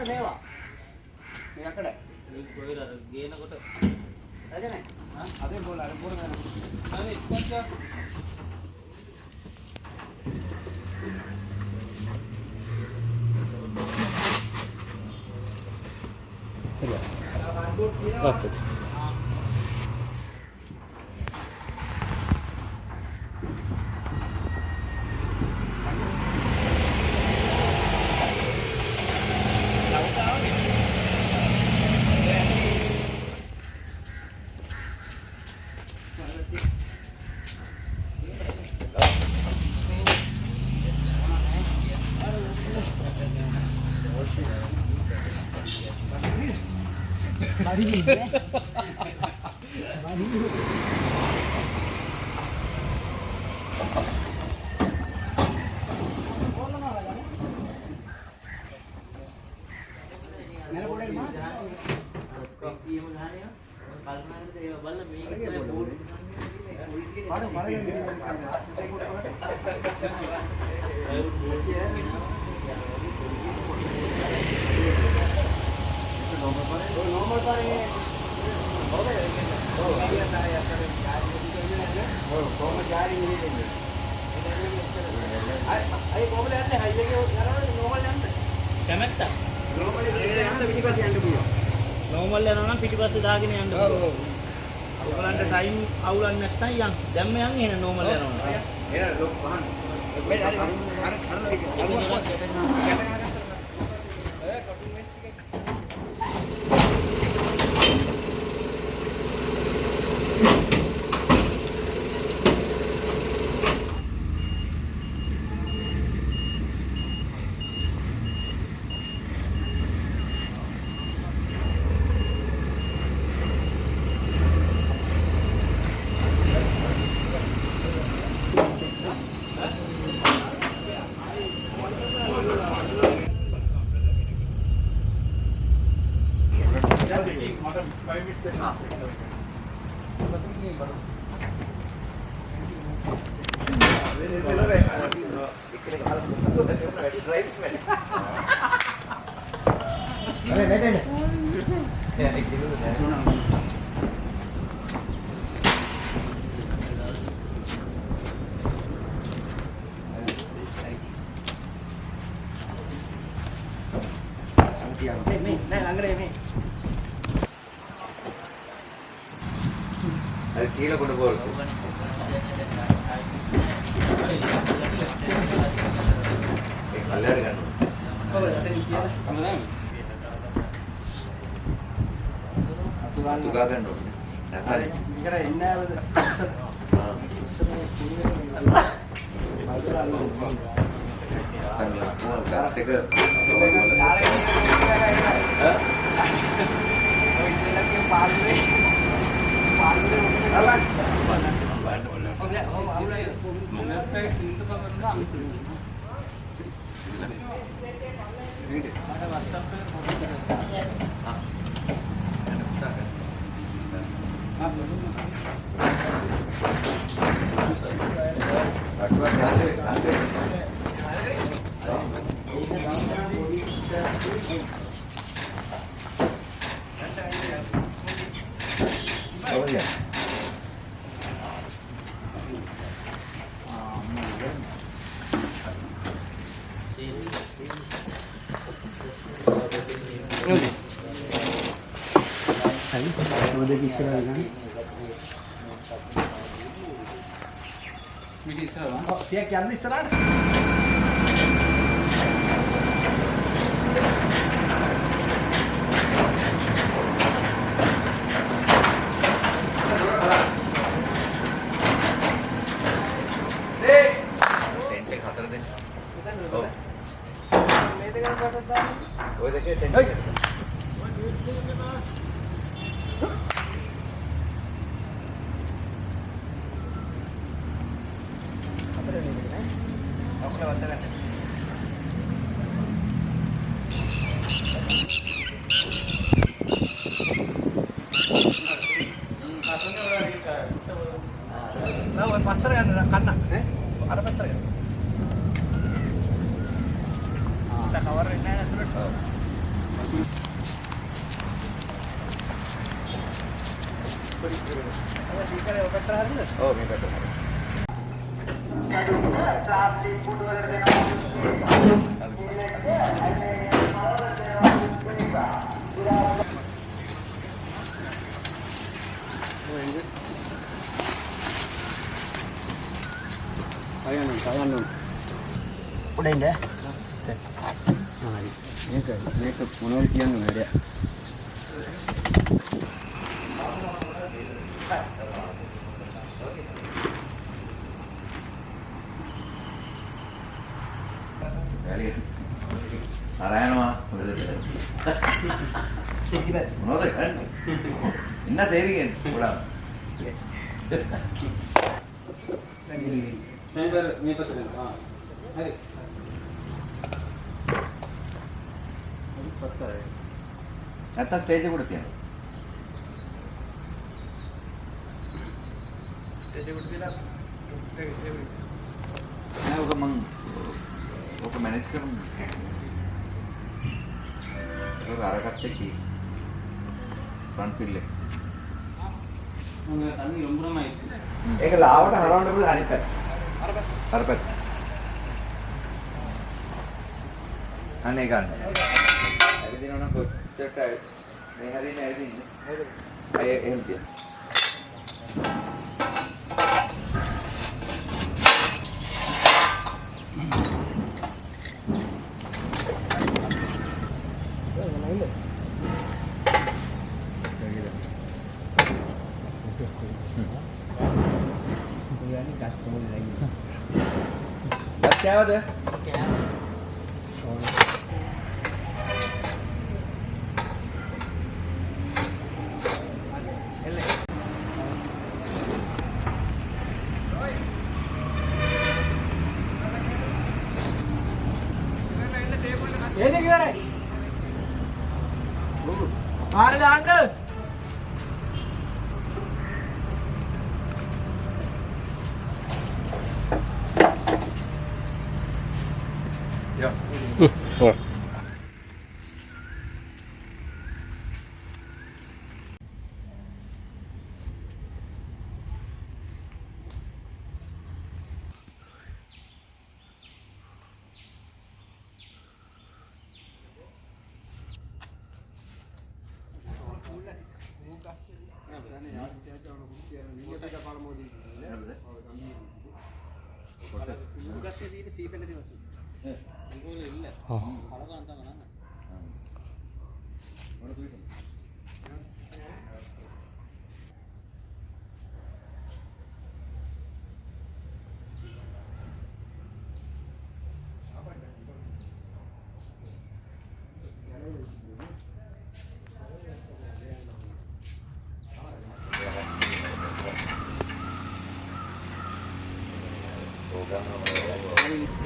මේවා. මේ යකඩ. මේ කොහෙද අර ගේනකොට රජනේ. අదే බෝල අර බෝල ගන්න. අනේ ඉක්මනට That's it. normal යනවා නම් පිටිපස්සේ දාගෙන යන්න පුළුවන්. ඔයගලන්ට ටයිම් අවුලක් නැත්නම් යන්. දැම්ම යන් එහෙනම් normal යනවා. එන ලොක් වහන්න. මේ හරි kilo கொண்டு போறது கல்யாணம் கண்ணு තුගා ගන්න ඕනේ. හරි. ඉතර එන්නේ ආවද? Siap yang ni serang. Pasar kan kanan, ada pasar kan? Kita kawarin aja terus. ඔව් මේ පැත්තට. Kayan. Udah indah. මේක මොනවද කියන්නේ නේද? හරි. ආරයනවා. මොනවද කරන්නේ? ඉන්න තේරිගෙන පොඩා. මේ පැත්තට. හරි. නැත්තම් ස්ටේජ් එකට තියන්න. ස්ටේජ් එකට තියලා නෑ ඔක මං ඔක මැනේජ් කරමු. ඒක අරකට කි ෆ්‍රන්ට් පිල් එක. මම තන්නේ ලොම්බුරමයි. ඒක ලාවට හරවන්න පුළුවන් අනිත් පැත්ත. අර පැත්ත. අනේ ගන්න. ඇවිදිනවා නම් කොච්චරට මේ හරියනේ ඇවිදින්නේ. අය එහෙම තියන්න. කෑවද? ඒද කිවරයි? ආර දාන්න. Ja.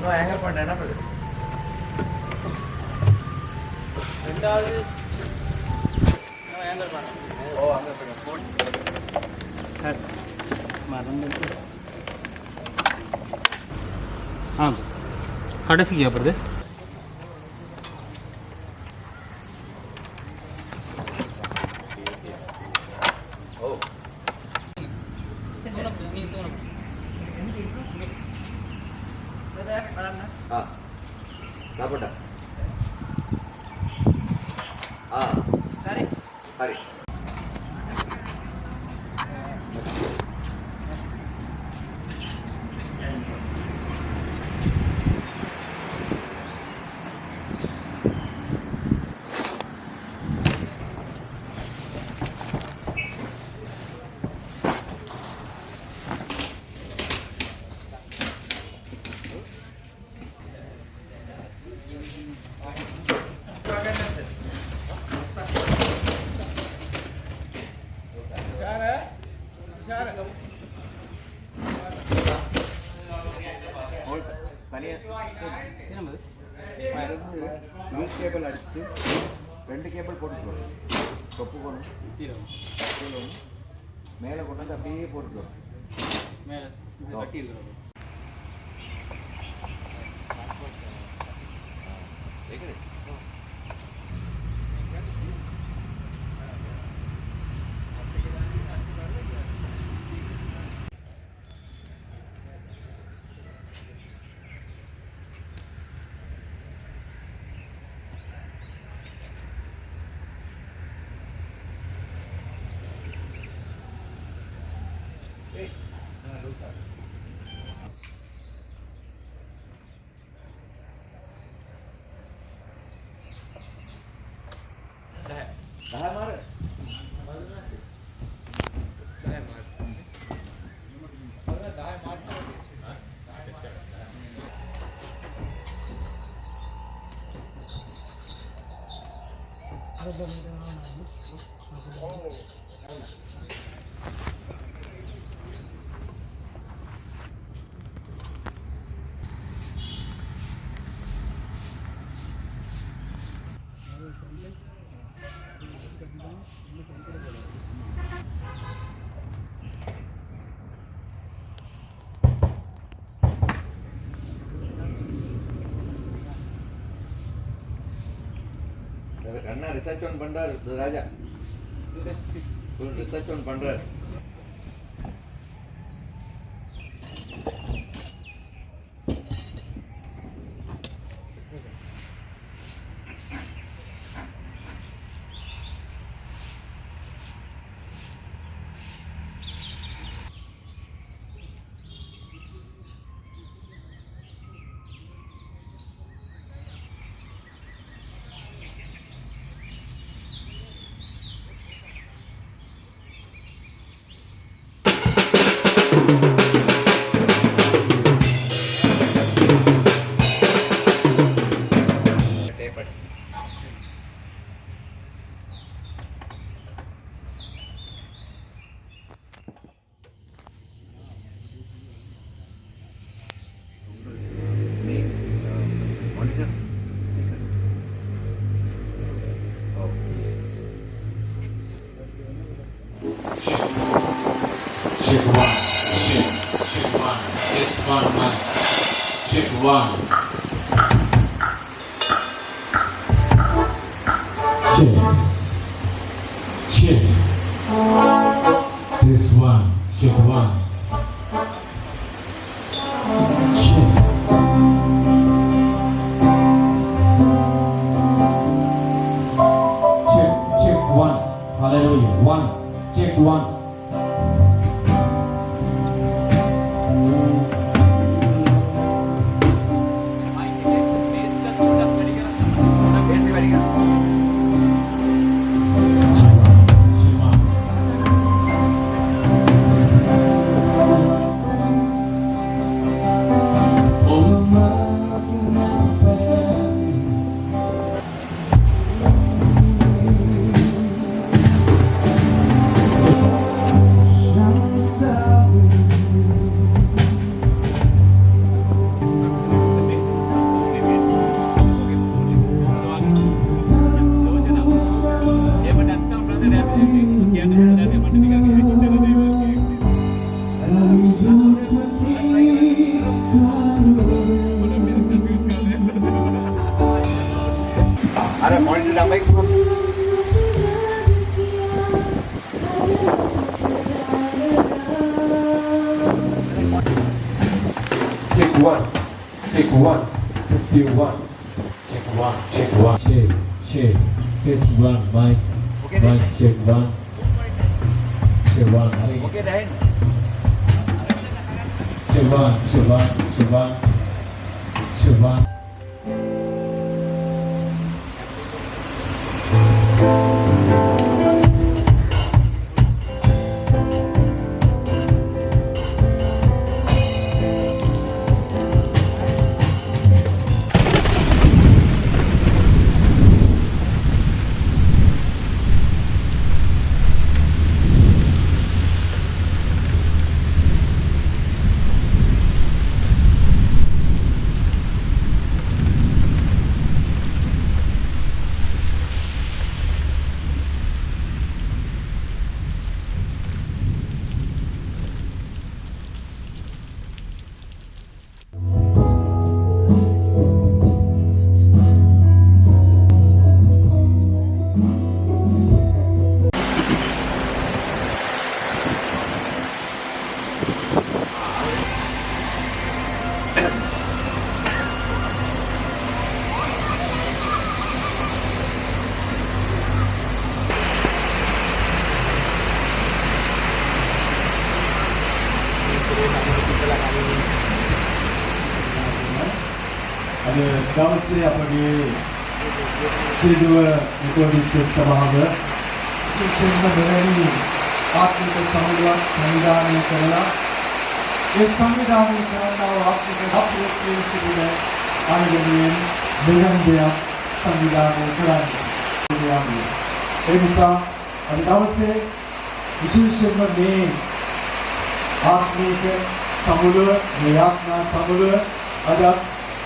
No hanger point है ना brother. ரெண்டாவது ஏங்கர் பண்ண. Oh hanger point. சார் மறந்து. கடைசிக்கு அப்புறம் Ah, dapat dah. Ah, tarik. Tarik. Loose cable அடிச்சு 2 கேபிள் போட்டுக்கணும். தொப்புக்கணும் கீழே மேலே கொண்டு வந்து அப்படியே போட்டுக்கணும். மேலே கட்டி இருக்கிறது දහ මාර கண்ணா ரிசர்ச் ஒன் பண்றாரு ராஜா ரிசர்ச் ஒன் பண்றாரு Check one, check one, yes one mic, check one. Check, this one, check one. Check. Check one, hallelujah, one, check one. Ada point di damai. Check one, let's do one. Check one, check, this one, mic, mic, check one. Check one, Okey dah. check one, check one. අද දවසේ අපගේ සිදුව මෙතොදිස්ස සභාව විශේෂයෙන්ම මෙවැනි ආත්මික සමුළුවක් සංවිධානය කරලා ඒ සංවිධානය කරන ආත්මික අප්‍රේක්ෂක සිදුව අනුගමනයෙන් මෙවැනි දෙයක් සංවිධානය කරන්නේ. ඒ නිසා අද දවසේ විශේෂයෙන්ම මේ ආත්මික සමුළුව මේ යාත්‍රා සමුළුව අද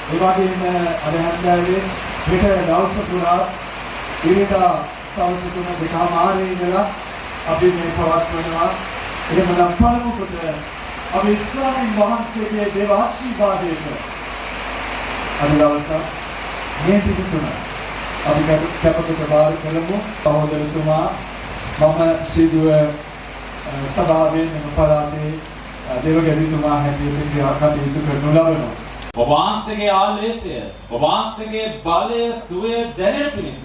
ඒ වගේම අද හැන්දෑවේ හෙට දවස පුරා ඉරිදා සවස් 3:00 ඉඳලා අපි මේ පවත්වනවා. එහෙමනම් පළමු කොට අපි ස්වාමීන් වහන්සේගේ දේව ආශිර්වාදයට අද දවස මේ පිටුතුන අපි කැපකට බාර කරමු. සහෝදරතුමා මම සිදුව සභාවේ මෙම පළාතේ දේවගැතිතුමා හැටියට කටයුතු කරනු ලබනවා. ඔබ වහන්සේගේ ආලේපය, ඔබ වහන්සේගේ බලය සුවය දැනෙන පිණිස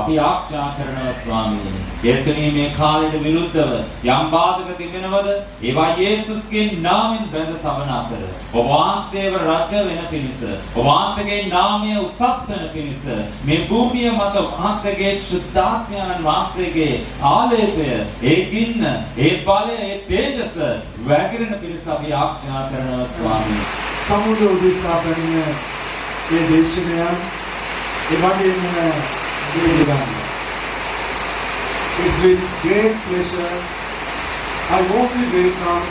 අපි ආඥා කරනවා ස්වාමීනි. යේසුනි මේ කාලයට විරුද්ධව යම් බාධක තිබෙනවද? ඒවා යේසුස්ගේ නාමයෙන් බැඳ තබන අතර ඔබ වහන්සේව රජ වෙන පිණිස, ඔබ වහන්සේගේ නාමය උසස් වෙන පිණිස මේ භූමිය මත වහන්සේගේ ශුද්ධාත්මයන් වහන්සේගේ ආලේපය, ඒ ගින්න, ඒ බලය, ඒ තේජස වැగిරෙන පිණිස අපි ආඥා කරනවා ස්වාමීනි. සමුළුව උදෙසා පැමිණ ඒ දේශනයන් ඒ වගේම ගන්න. It's with great pleasure I warmly welcome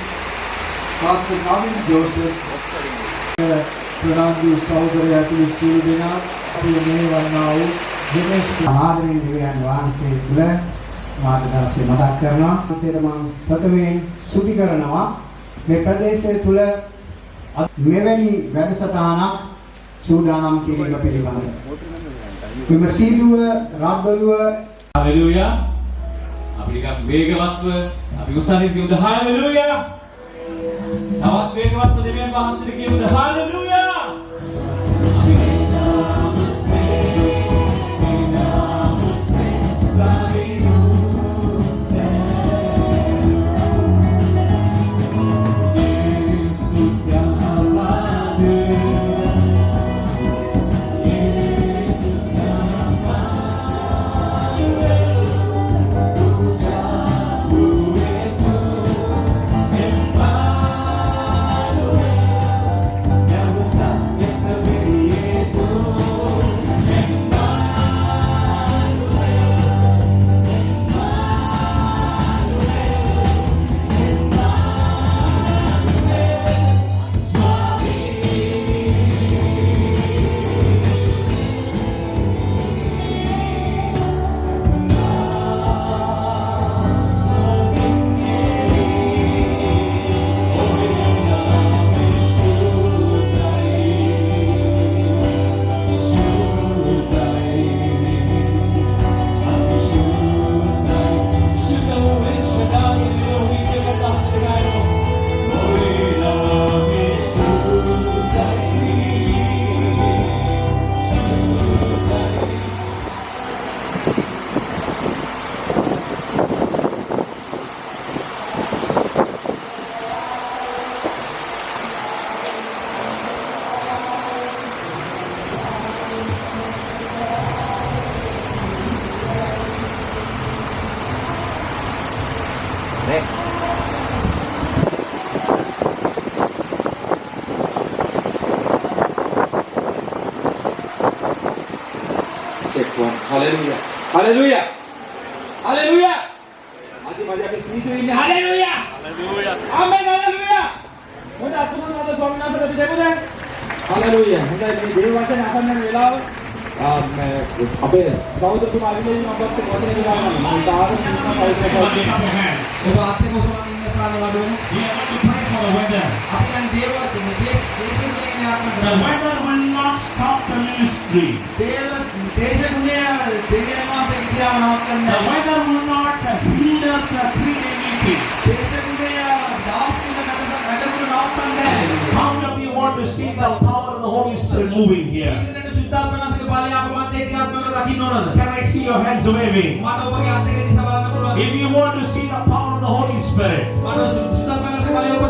Pastor Navin Joseph, Fernando සහෝදරයා ඇතුළු සියලු දෙනා අපි මේ වන්නා වූ දිනේෂ් ආදරෙන් දෙවියන් වහන්සේ තුල මාත දවසේ මතක් කරනවා. ඒකට මම ප්‍රථමයෙන් සුදි කරනවා මේ ප්‍රදේශය තුල මෙවැනි වැඩසටහනක් සූදානම් කිරීම පිළිබඳව. මෙම සීදුව රාග්ගලුව හලෙලූයා. අපි ටිකක් වේගවත්ව අපි උසාවියට කියමු හලෙලූයා. තවත් වේගවත්ව දෙවියන් වහන්සේට කියමු hallelujah. Hallelujah. Hallelujah. Hallelujah. Adi maja අපි සීතු ඉන්නේ hallelujah. Hallelujah. Amen hallelujah. මොකද අතුරුන අද ස්වාමීන් වහන්සේට අපි දෙමුද? Hallelujah. හොඳයි මේ දේව වචන අසන්න වෙලාව අපේ සහෝදරතුමා අවිලේජ් මම්පත් වචනේ දානවා. මම තාම ඉන්න සෞඛ්‍යය. ඔබ ආත්මික ස්වාමීන් වහන්සේලා වඩුවන. අපෙන් දේවත් මේ දේශනේ ආත්ම The weather will not stop the ministry. දේව දේශනේ දේශනේ මාපේ කියා නවත්තන්න. The weather will not hinder the 3-day meeting. දේශනේ දාස්තික කටකරු නවත්තන්න. How many of you want to see the power of the Holy Spirit moving here? ඉදිරියට සුද්ධාත්මනාසික බලය අප මැද ක්‍රියාත්මක දකින්න ඕනද? Can I see your hands waving? මට ඔබගේ අත් දෙක දිහා බලන්න පුළුවන්. If you want to see the power of the Holy Spirit, මට සුද්ධාත්මනාසික බලය ඔබ